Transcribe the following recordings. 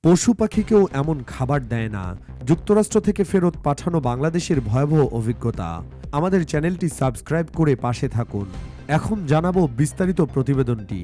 পশু পাখিকেও এমন খাবার দেয় না। যুক্তরাষ্ট্র থেকে ফেরত পাঠানো বাংলাদেশের ভয়াবহ অভিজ্ঞতা। আমাদের চ্যানেলটি সাবস্ক্রাইব করে পাশে থাকুন। এখন জানাবো বিস্তারিত প্রতিবেদনটি।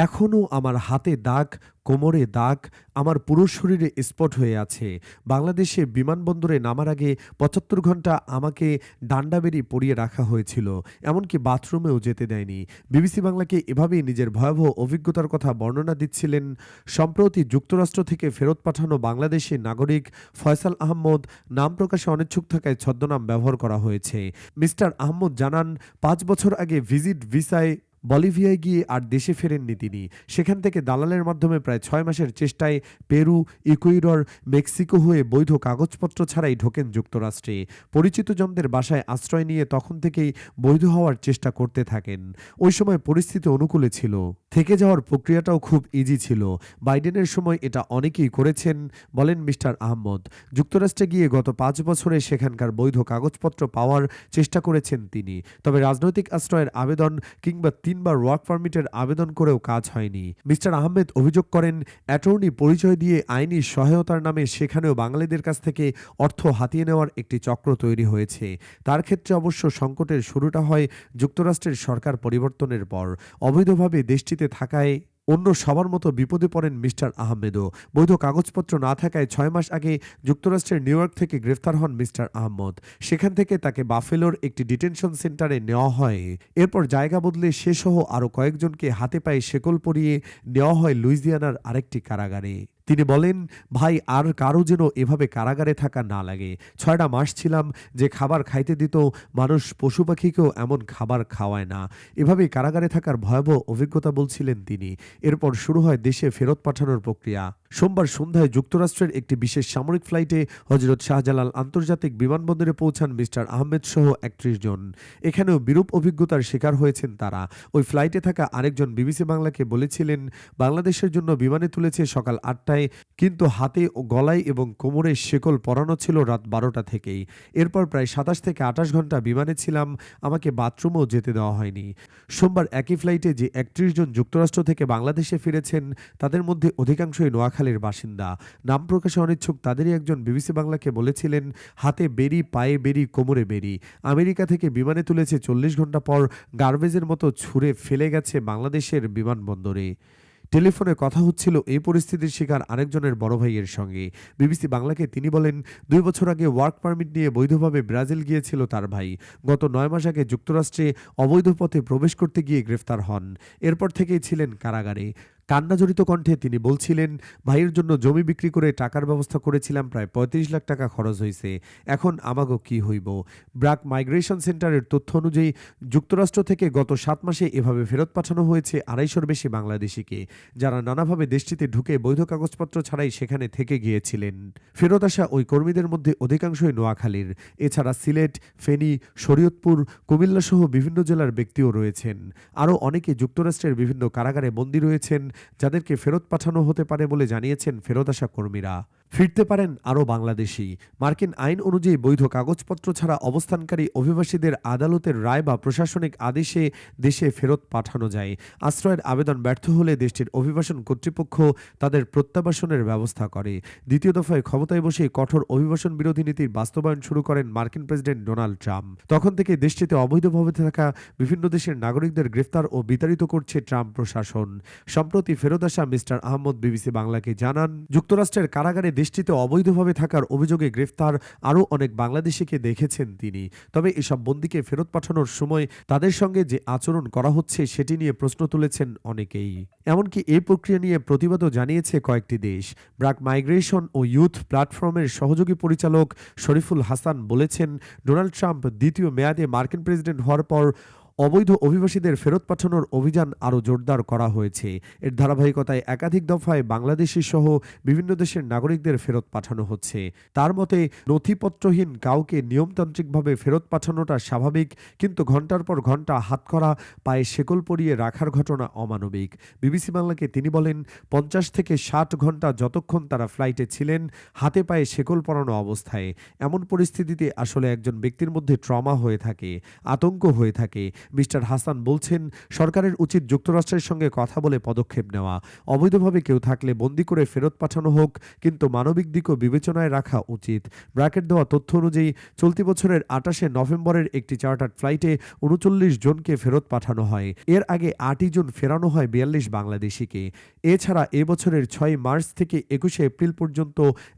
এখনও আমার হাতে দাগ, কোমরে দাগ, আমার পুরো শরীরে স্পট হয়ে আছে। বাংলাদেশে বিমানবন্দরে নামার আগে ৭৫ ঘন্টা আমাকে ডান্ডা বেরি পরিয়ে রাখা হয়েছিল, এমনকি বাথরুমেও যেতে দেয়নি। বিবিসি বাংলাকে এভাবেই নিজের ভয়াবহ অভিজ্ঞতার কথা বর্ণনা দিচ্ছিলেন সম্প্রতি যুক্তরাষ্ট্র থেকে ফেরত পাঠানো বাংলাদেশি নাগরিক ফয়সাল আহমদ। নাম প্রকাশে অনিচ্ছুক থাকায় ছদ্মনাম ব্যবহার করা হয়েছে। মিস্টার আহমদ জানান, ৫ বছর আগে ভিজিট ভিসায় বলিভিয়ায় গিয়ে আর দেশে ফেরেননি তিনি। সেখান থেকে দালালের মাধ্যমে প্রায় ৬ মাসের চেষ্টায় পেরু, ইকুয়েডর, মেক্সিকো হয়ে বৈধ কাগজপত্র ছাড়াই ঢোকেন যুক্তরাষ্ট্রে। পরিচিত জনদের বাসায় আশ্রয় নিয়ে তখন থেকেই বৈধ হওয়ার চেষ্টা করতে থাকেন। ওই সময় পরিস্থিতি অনুকূলে ছিল, থেকে যাওয়ার প্রক্রিয়াটাও খুব ইজি ছিল। বাইডেনের সময় এটা অনেকেই করেছেন, বলেন মিস্টার আহমদ। যুক্তরাষ্ট্রে গিয়ে গত ৫ বছরে সেখানকার বৈধ কাগজপত্র পাওয়ার চেষ্টা করেছেন তিনি। তবে রাজনৈতিক আশ্রয়ের আবেদন কিংবা ৩বার ওয়ার্ক পারমিটের আবেদন করেও কাজ হয়নি। মিস্টার আহমেদ অভিযোগ করেন, অ্যাটর্নি পরিচয় দিয়ে আইনি সহায়তার নামে সেখানেও বাঙালিদের কাছ থেকে অর্থ হাতিয়ে নেওয়ার একটি চক্র তৈরি হয়েছে। তার ক্ষেত্রে অবশ্য সংকটের শুরুটা হয় যুক্তরাষ্ট্রের সরকার পরিবর্তনের পর। অবৈধভাবে দেশটিতে থাকায় অন্য সবার মতো বিপদে পড়েন মিস্টার আহমেদও। বৈধ কাগজপত্র না থাকায় ৬ মাস আগে যুক্তরাষ্ট্রের নিউ ইয়র্ক থেকে গ্রেফতার হন মিস্টার আহমদ। সেখান থেকে তাকে বাফেলোর একটি ডিটেনশন সেন্টারে নেওয়া হয়। এরপর জায়গা বদলে সেসহ আরও কয়েকজনকে হাতে পায়ে শেকল পরিয়ে নেওয়া হয় লুইজিয়ানার আরেকটি কারাগারে। তিনি বলেন, ভাই, আর কারো যেন এভাবে কারাগারে থাকা না লাগে। ৬টা মাস ছিলাম, যে খাবার খাইতে দিত মানুষ পশু পাখিকেও এমন খাবার খাওয়ায় না। এভাবেই কারাগারে থাকার ভয়াবহ অভিজ্ঞতা বলছিলেন তিনি। এরপর শুরু হয় দেশে ফেরত পাঠানোর প্রক্রিয়া। সোমবার সন্ধ্যায় যুক্তরাষ্ট্রের একটি বিশেষ সামরিক ফ্লাইটে হজরত শাহজালাল আন্তর্জাতিক বিমানবন্দরে পৌঁছান মিস্টার আহমেদ সহ ৩১ জন। এখানেও বিরূপ অভিজ্ঞতার শিকার হয়েছেন তারা। ওই ফ্লাইটে থাকা আরেকজন বিবিসি বাংলাকে বলেছিলেন, বাংলাদেশের জন্য বিমানে তুলেছে সকাল ৮টায়, কিন্তু হাতে ও গলায় এবং কোমরে শেকল পরানো ছিল রাত ১২টা থেকেই। এরপর প্রায় ২৭ থেকে ২৮ ঘন্টা বিমানে ছিলাম, আমাকে বাথরুমেও যেতে দেওয়া হয়নি। সোমবার একই ফ্লাইটে যে ৩১ জন যুক্তরাষ্ট্র থেকে বাংলাদেশে ফিরেছেন, তাদের মধ্যে অধিকাংশই নোয়াখালীর বাসিন্দা। নাম প্রকাশে অনিচ্ছুক তাদেরই একজন বিবিসি বাংলাকে বলেছিলেন, হাতে বেরি, পায়ে বেরি, কোমরে বেরি। আমেরিকা থেকে বিমানে তুলেছে, ৪০ ঘন্টা পর গার্বেজের মতো ছুঁড়ে ফেলে গেছে বাংলাদেশের বিমানবন্দরে। টেলিফোনে কথা হচ্ছিল এই পরিস্থিতির শিকার আরেকজনের বড় ভাইয়ের সঙ্গে। বিবিসি বাংলাকে তিনি বলেন, ২ বছর আগে ওয়ার্ক পারমিট নিয়ে বৈধভাবে ব্রাজিল গিয়েছিল তার ভাই। গত ৯ মাস আগে যুক্তরাষ্ট্রে অবৈধ পথে প্রবেশ করতে গিয়ে গ্রেফতার হন। এরপর থেকেই ছিলেন কারাগারে। কান্নাজড়িত কণ্ঠে তিনি বলছিলেন, ভাইয়ের জন্য জমি বিক্রি করে টাকার ব্যবস্থা করেছিলাম, প্রায় ৩৫ লাখ টাকা খরচ হয়েছে। এখন আমাগো কি হইব। ব্র্যাক মাইগ্রেশন সেন্টারের তথ্য অনুযায়ী যুক্তরাষ্ট্র থেকে গত ৭ মাসে এভাবে ফেরত পাঠানো হয়েছে ২৫০-র বেশি বাংলাদেশিকে, যারা নানাভাবে দেশটিতে ঢুকে বৈধ কাগজপত্র ছাড়াই সেখানে থেকে গিয়েছিলেন। ফেরত আসা ওই কর্মীদের মধ্যে অধিকাংশই নোয়াখালীর। এছাড়া সিলেট, ফেনী, শরীয়তপুর, কুমিল্লা সহ বিভিন্ন জেলার ব্যক্তিও রয়েছেন। আরও অনেকে যুক্তরাষ্ট্রের বিভিন্ন কারাগারে বন্দী রয়েছেন, যাদেরকে ফেরত পাঠানো হতে পারে বলে জানিয়েছেন ফেরত আসা কর্মীরা। ফিরতে পারেন আরও বাংলাদেশি। মার্কিন আইন অনুযায়ী বৈধ কাগজপত্র ছাড়া অবস্থানকারী অভিবাসীদের আদালতের রায় বা প্রশাসনিক আদেশে দেশে ফেরত পাঠানো যায়। আশ্রয়ের আবেদন ব্যর্থ হলে দেশটির অভিবাসন কর্তৃপক্ষ তাদের প্রত্যাবাসনের ব্যবস্থা করে। দ্বিতীয় দফায় ক্ষমতায় বসে কঠোর অভিবাসন বিরোধী নীতির বাস্তবায়ন শুরু করেন মার্কিন প্রেসিডেন্ট ডোনাল্ড ট্রাম্প। তখন থেকে দেশটিতে অবৈধভাবে থাকা বিভিন্ন দেশের নাগরিকদের গ্রেফতার ও বিতাড়িত করছে ট্রাম্প প্রশাসন। সম্প্রতি ফেরত আসা মিস্টার আহমদ বিবিসি বাংলাকে জানান, যুক্তরাষ্ট্রের কারাগারে দেশটিতে অবৈধভাবে থাকার অভিযোগে গ্রেফতার আরও অনেক বাংলাদেশিকে দেখেছেন তিনি। তবে এসব বন্দীকে ফেরত পাঠানোর সময় তাদের সঙ্গে যে আচরণ করা হচ্ছে সেটি নিয়ে প্রশ্ন তুলেছেন অনেকেই। এমনকি এই প্রক্রিয়া নিয়ে প্রতিবাদও জানিয়েছে কয়েকটি দেশ। ব্র্যাক মাইগ্রেশন ও ইউথ প্ল্যাটফর্মের সহযোগী পরিচালক শরীফুল হাসান বলেছেন, ডোনাল্ড ট্রাম্প দ্বিতীয় মেয়াদে মার্কিন প্রেসিডেন্ট হওয়ার পর অবৈধ অভিবাসীদের ফেরত পাঠানোর অভিযান আরও জোরদার করা হয়েছে। এর ধারাবাহিকতায় একাধিক দফায় বাংলাদেশি সহ বিভিন্ন দেশের নাগরিকদের ফেরত পাঠানো হচ্ছে। তার মতে, নথিপত্রহীন কাউকে নিয়মতান্ত্রিকভাবে ফেরত পাঠানোটা স্বাভাবিক, কিন্তু ঘন্টার পর ঘন্টা হাতকড়া, পায়ে শেকল পরিয়ে রাখার ঘটনা অমানবিক। বিবিসি বাংলাকে তিনি বলেন, ৫০ থেকে ৬০ ঘন্টা যতক্ষণ তারা ফ্লাইটে ছিলেন, হাতে পায়ে শেকল পরানো অবস্থায়। এমন পরিস্থিতিতে আসলে একজন ব্যক্তির মধ্যে ট্রমা হয়ে থাকে, আতঙ্ক হয়ে থাকে। মিস্টার হাসান বলছেন, সরকারের উচিত যুক্তরাষ্ট্রের সঙ্গে কথা বলে পদক্ষেপ নেওয়া। অবৈধভাবে কেউ থাকলে বন্দি করে ফেরত পাঠানো হোক, কিন্তু মানবিক দিকও বিবেচনায় রাখা উচিত। ব্র্যাকের দেওয়া তথ্য অনুযায়ী চলতি বছরের 28শে নভেম্বরের একটি চার্টার্ড ফ্লাইটে 39 জনকে ফেরত পাঠানো হয়। এর আগে 8ই জুন ফেরানো হয় 42 বাংলাদেশিকে। এছাড়া এ বছরের 6 মার্চ থেকে 21শে এপ্রিল পর্যন্ত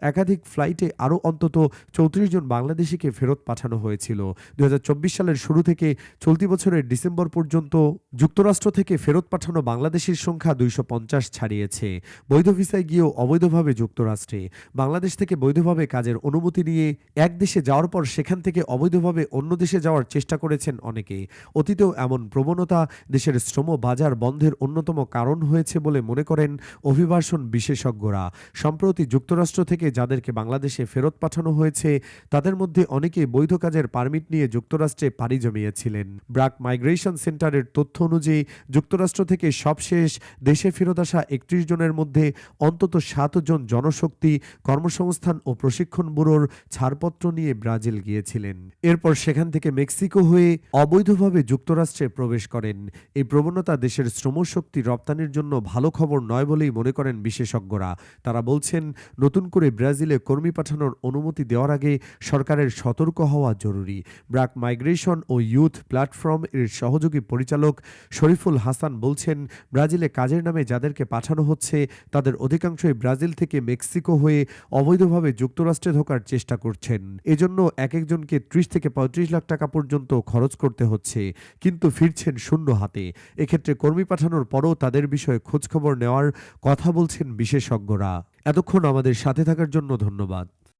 একাধিক ফ্লাইটে আরও অন্তত 34 জন বাংলাদেশিকে ফেরত পাঠানো হয়েছিল। 2024 সালের শুরু থেকে চলতি বছরের ডিসেম্বর পর্যন্ত যুক্তরাষ্ট্র থেকে ফেরত পাঠানো বাংলাদেশির সংখ্যা 250 ছাড়িয়েছে। বৈধ ভিসায় গিয়েও অবৈধভাবে যুক্তরাষ্ট্রে, বাংলাদেশ থেকে বৈধভাবে কাজের অনুমতি নিয়ে এক দেশে যাওয়ার পর সেখান থেকে অবৈধভাবে অন্য দেশে যাওয়ার চেষ্টা করেছেন অনেকে। অতীতেও এমন প্রবণতা দেশের শ্রম বাজার বন্ধের অন্যতম কারণ হয়েছে বলে মনে করেন অভিবাসন বিশেষজ্ঞরা। সম্প্রতি যুক্তরাষ্ট্র থেকে যাদেরকে বাংলাদেশে ফেরত পাঠানো হয়েছে তাদের মধ্যে অনেকে বৈধ কাজের পারমিট নিয়ে যুক্তরাষ্ট্রে পাড়ি জমিয়েছিলেন। ব্র্যাক মাইগ্রেশন সেন্টারের তথ্য অনুযায়ী যুক্তরাষ্ট্র থেকে সবশেষ দেশে ফেরত আসা 31 জনের মধ্যে অন্তত 7 জন জনশক্তি কর্মসংস্থান ও প্রশিক্ষণ ব্যুরোর ছাড়পত্র নিয়ে ব্রাজিল গিয়েছিলেন। এরপর সেখান থেকে মেক্সিকো হয়ে অবৈধভাবে যুক্তরাষ্ট্রে প্রবেশ করেন। এই প্রবণতা দেশের শ্রমশক্তি রপ্তানির জন্য ভালো খবর নয় বলেই মনে করেন বিশেষজ্ঞরা। তারা বলছেন, নতুন করে ব্রাজিলে কর্মী পাঠানোর অনুমতি দেওয়ার আগে সরকারের সতর্ক হওয়া জরুরি। ব্র্যাক মাইগ্রেশন ও ইউথ প্ল্যাটফর্ম এর সহযোগী পরিচালক শরীফুল হাসান বলছেন, ব্রাজিলে কাজের নামে যাদেরকে পাঠানো হচ্ছে তাদের অধিকাংশই ব্রাজিল থেকে মেক্সিকো হয়ে অবৈধভাবে যুক্তরাষ্ট্রে ঢোকার চেষ্টা করছেন। এজন্য এক একজনকে 30 থেকে 35 লাখ টাকা পর্যন্ত খরচ করতে হচ্ছে, কিন্তু ফিরছেন শূন্য হাতে। এক্ষেত্রে কর্মী পাঠানোর পরও তাদের বিষয়ে খোঁজখবর নেওয়ার কথা বলছেন বিশেষজ্ঞরা। এতক্ষণ আমাদের সাথে থাকার জন্য ধন্যবাদ।